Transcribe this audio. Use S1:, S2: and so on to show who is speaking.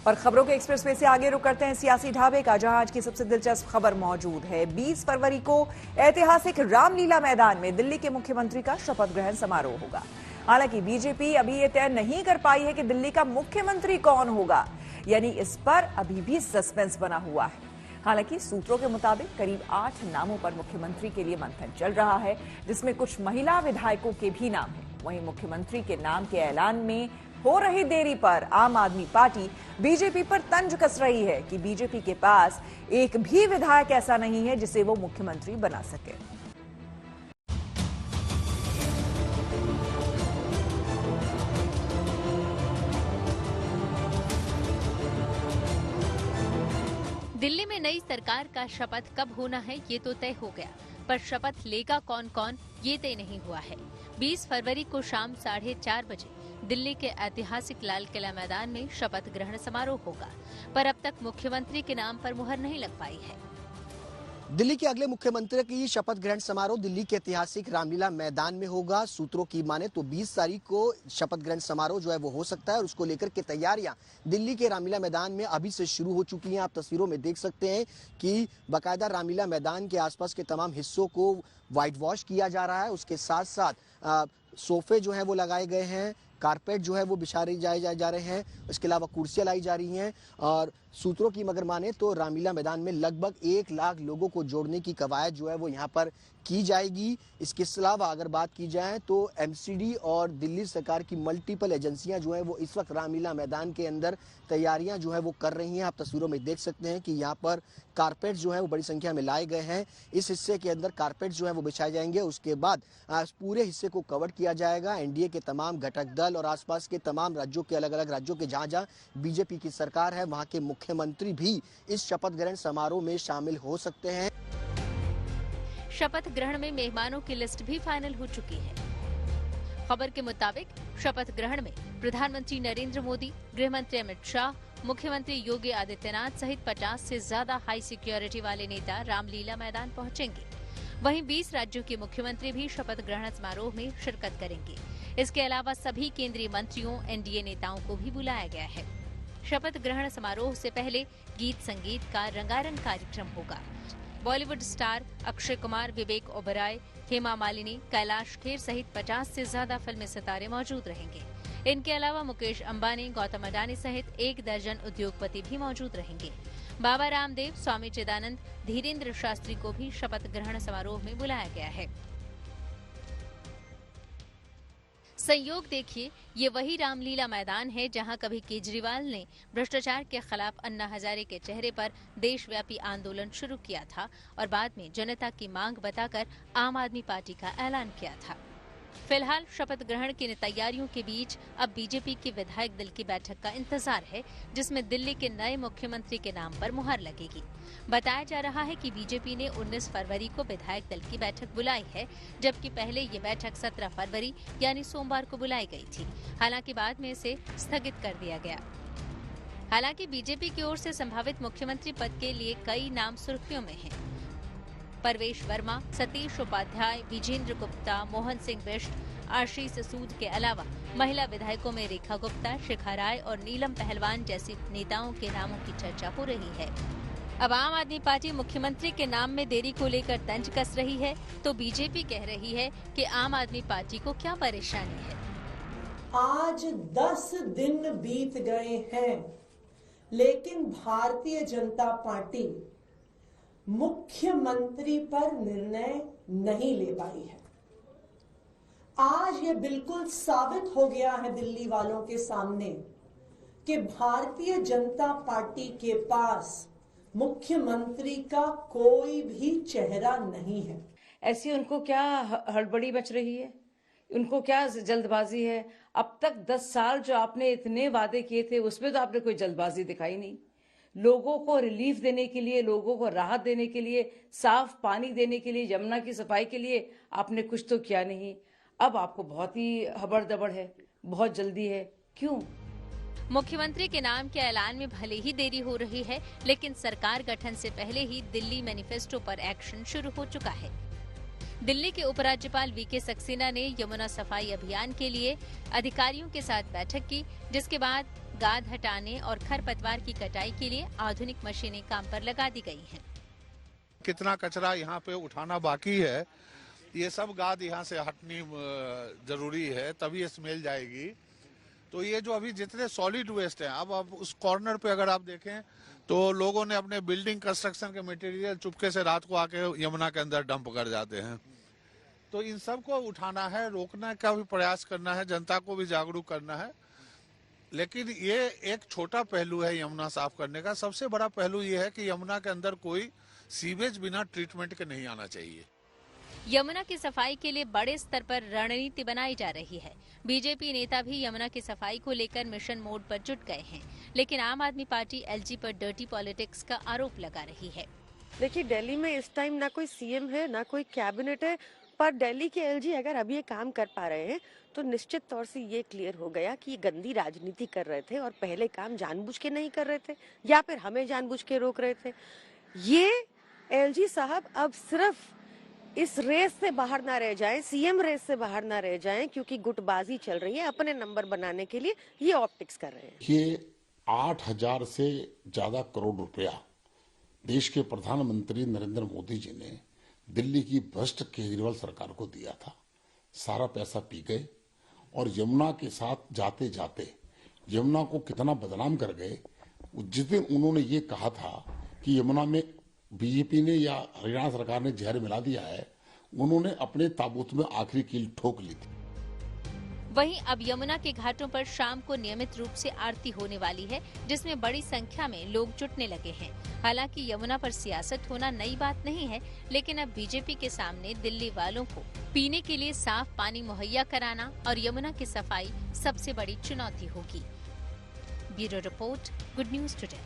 S1: और खबरों के एक्सप्रेस में से आगे रुक करते हैं सियासी ढाबे का, जहां आज की सबसे दिलचस्प खबर मौजूद है। 20 फरवरी को ऐतिहासिक रामलीला मैदान में दिल्ली के मुख्यमंत्री का शपथ ग्रहण समारोह होगा। हालांकि बीजेपी अभी ये तय नहीं कर पाई है कि दिल्ली का मुख्यमंत्री कौन होगा, यानी इस पर अभी भी सस्पेंस बना हुआ है। हालांकि सूत्रों के मुताबिक करीब 8 नामों पर मुख्यमंत्री के लिए मंथन चल रहा है, जिसमें कुछ महिला विधायकों के भी नाम हैं। वहीं मुख्यमंत्री के नाम के ऐलान में हो रही देरी पर आम आदमी पार्टी बीजेपी पर तंज कस रही है कि बीजेपी के पास एक भी विधायक ऐसा नहीं है जिसे वो मुख्यमंत्री बना सके।
S2: दिल्ली में नई सरकार का शपथ कब होना है ये तो तय हो गया, पर शपथ लेगा कौन कौन ये तय नहीं हुआ है। 20 फरवरी को शाम 4:30 बजे दिल्ली के ऐतिहासिक लाल किला मैदान में शपथ ग्रहण समारोह होगा, पर अब तक मुख्यमंत्री के नाम पर मुहर नहीं लग पाई है।
S3: दिल्ली के अगले मुख्यमंत्री की शपथ ग्रहण समारोह दिल्ली के ऐतिहासिक रामलीला मैदान में होगा। सूत्रों की माने तो 20 तारीख को शपथ ग्रहण समारोह जो है वो हो सकता है, और उसको लेकर के तैयारियां दिल्ली के रामलीला मैदान में अभी से शुरू हो चुकी हैं। आप तस्वीरों में देख सकते हैं कि बाकायदा रामलीला मैदान के आसपास के तमाम हिस्सों को व्हाइट वॉश किया जा रहा है। उसके साथ साथ सोफे जो है वो लगाए गए हैं, कारपेट जो है वो बिछाए जा रहे हैं, इसके अलावा कुर्सियां लाई जा रही हैं। और सूत्रों की मगर माने तो रामलीला मैदान में लगभग 1 लाख लोगों को जोड़ने की कवायद जो है वो यहाँ पर की जाएगी। इसके अलावा अगर बात की जाए तो एमसीडी और दिल्ली सरकार की मल्टीपल एजेंसियां जो है वो इस वक्त रामलीला मैदान के अंदर तैयारियां जो है वो कर रही हैं। आप तस्वीरों में देख सकते हैं कि यहाँ पर कारपेट जो है वो बड़ी संख्या में लाए गए हैं। इस हिस्से के अंदर कारपेट जो है वो बिछाए जाएंगे। उसके बाद पूरे हिस्से को कवर किया जाएगा। एनडीए के तमाम घटक दल और आसपास के तमाम राज्यों के अलग अलग राज्यों के जहां बीजेपी की सरकार है वहां के मुख्यमंत्री भी इस शपथ ग्रहण समारोह में शामिल हो सकते हैं।
S2: शपथ ग्रहण में मेहमानों की लिस्ट भी फाइनल हो चुकी है। खबर के मुताबिक शपथ ग्रहण में प्रधानमंत्री नरेंद्र मोदी, गृह मंत्री अमित शाह, मुख्यमंत्री योगी आदित्यनाथ सहित 50 से ज्यादा हाई सिक्योरिटी वाले नेता रामलीला मैदान पहुंचेंगे। वहीं 20 राज्यों के मुख्यमंत्री भी शपथ ग्रहण समारोह में शिरकत करेंगे। इसके अलावा सभी केंद्रीय मंत्रियों, एनडीए नेताओं को भी बुलाया गया है। शपथ ग्रहण समारोह से पहले गीत संगीत का रंगारंग कार्यक्रम होगा। बॉलीवुड स्टार अक्षय कुमार, विवेक ओबेरॉय, हेमा मालिनी, कैलाश खेर सहित 50 से ज्यादा फिल्मी सितारे मौजूद रहेंगे। इनके अलावा मुकेश अंबानी, गौतम अडानी सहित 1 दर्जन उद्योगपति भी मौजूद रहेंगे। बाबा रामदेव, स्वामी चिदानंद, धीरेन्द्र शास्त्री को भी शपथ ग्रहण समारोह में बुलाया गया है। संयोग देखिए, ये वही रामलीला मैदान है जहां कभी केजरीवाल ने भ्रष्टाचार के खिलाफ अन्ना हजारे के चेहरे पर देशव्यापी आंदोलन शुरू किया था और बाद में जनता की मांग बताकर आम आदमी पार्टी का ऐलान किया था। फिलहाल शपथ ग्रहण की तैयारियों के बीच अब बीजेपी की विधायक दल की बैठक का इंतजार है, जिसमें दिल्ली के नए मुख्यमंत्री के नाम पर मुहर लगेगी। बताया जा रहा है कि बीजेपी ने 19 फरवरी को विधायक दल की बैठक बुलाई है, जबकि पहले ये बैठक 17 फरवरी यानी सोमवार को बुलाई गई थी। हालांकि बाद में इसे स्थगित कर दिया गया। हालांकि बीजेपी की ओर से संभावित मुख्यमंत्री पद के लिए कई नाम सुर्खियों में हैं। परवेश वर्मा, सतीश उपाध्याय, विजेंद्र गुप्ता, मोहन सिंह बिष्ट, आशीष सूद के अलावा महिला विधायकों में रेखा गुप्ता, शिखा राय और नीलम पहलवान जैसी नेताओं के नामों की चर्चा हो रही है। अब आम आदमी पार्टी मुख्यमंत्री के नाम में देरी को लेकर तंज कस रही है, तो बीजेपी कह रही है कि आम आदमी पार्टी को क्या परेशानी है।
S4: आज 10 दिन बीत गए हैं, लेकिन भारतीय जनता पार्टी मुख्यमंत्री पर निर्णय नहीं ले पाई है। आज ये बिल्कुल साबित हो गया है दिल्ली वालों के सामने कि भारतीय जनता पार्टी के पास मुख्यमंत्री का कोई भी चेहरा नहीं है।
S5: ऐसी उनको क्या हड़बड़ी मच रही है, उनको क्या जल्दबाजी है? अब तक 10 साल जो आपने इतने वादे किए थे उसमें तो आपने कोई जल्दबाजी दिखाई नहीं। लोगों को रिलीफ देने के लिए, लोगों को राहत देने के लिए, साफ पानी देने के लिए, यमुना की सफाई के लिए आपने कुछ तो किया नहीं। अब आपको बहुत ही हबड़-दबड़ है, बहुत जल्दी है। क्यों?
S2: मुख्यमंत्री के नाम के ऐलान में भले ही देरी हो रही है, लेकिन सरकार गठन से पहले ही दिल्ली मैनिफेस्टो पर एक्शन शुरू हो चुका है। दिल्ली के उपराज्यपाल वीके सक्सेना ने यमुना सफाई अभियान के लिए अधिकारियों के साथ बैठक की, जिसके बाद गाद हटाने और खरपतवार की कटाई के लिए आधुनिक मशीनें काम पर लगा दी गई हैं।
S6: कितना कचरा यहाँ पे उठाना बाकी है, ये सब गाद यहाँ से हटनी जरूरी है, तभी स्मेल जाएगी। तो ये जो अभी जितने सॉलिड वेस्ट हैं, अब उस कॉर्नर पे अगर आप देखें तो लोगों ने अपने बिल्डिंग कंस्ट्रक्शन के मटेरियल चुपके से रात को आके यमुना के अंदर डंप कर जाते हैं। तो इन सब को उठाना है, रोकने का भी प्रयास करना है, जनता को भी जागरूक करना है। लेकिन ये एक छोटा पहलू है यमुना साफ करने का। सबसे बड़ा पहलू ये है कि यमुना के अंदर कोई सीवेज बिना ट्रीटमेंट के नहीं आना चाहिए।
S2: यमुना की सफाई के लिए बड़े स्तर पर रणनीति बनाई जा रही है। बीजेपी नेता भी यमुना की सफाई को लेकर मिशन मोड पर जुट गए हैं, लेकिन आम आदमी पार्टी एलजी पर डर्टी पॉलिटिक्स का आरोप लगा रही है।
S7: देखिए, दिल्ली में इस टाइम ना कोई सीएम है, ना कोई कैबिनेट है, पर दिल्ली के एलजी अगर अभी ये काम कर पा रहे हैं तो निश्चित तौर से ये क्लियर हो गया कि ये गंदी राजनीति कर रहे थे और पहले काम जानबूझ के नहीं कर रहे थे या फिर हमें जानबूझ के रोक रहे थे। ये एलजी साहब अब सिर्फ इस रेस से बाहर ना रह जाएं, सीएम रेस से बाहर ना रह जाएं, क्योंकि गुटबाजी चल रही है, अपने नंबर बनाने के लिए ये ऑप्टिक्स कर रहे हैं।
S8: ये 8,000 से ज्यादा करोड़ रुपया देश के प्रधानमंत्री नरेंद्र मोदी जी ने दिल्ली की भ्रष्ट केजरीवाल सरकार को दिया था। सारा पैसा पी गए और यमुना के साथ जाते जाते यमुना को कितना बदनाम कर गए। जिस दिन उन्होंने ये कहा था कि यमुना में बीजेपी ने या हरियाणा सरकार ने जहर मिला दिया है, उन्होंने अपने ताबूत में आखिरी कील ठोक ली थी।
S2: वहीं अब यमुना के घाटों पर शाम को नियमित रूप से आरती होने वाली है, जिसमें बड़ी संख्या में लोग जुटने लगे हैं। हालांकि यमुना पर सियासत होना नई बात नहीं है, लेकिन अब बीजेपी के सामने दिल्ली वालों को पीने के लिए साफ पानी मुहैया कराना और यमुना की सफाई सबसे बड़ी चुनौती होगी। Bureau report, good news today.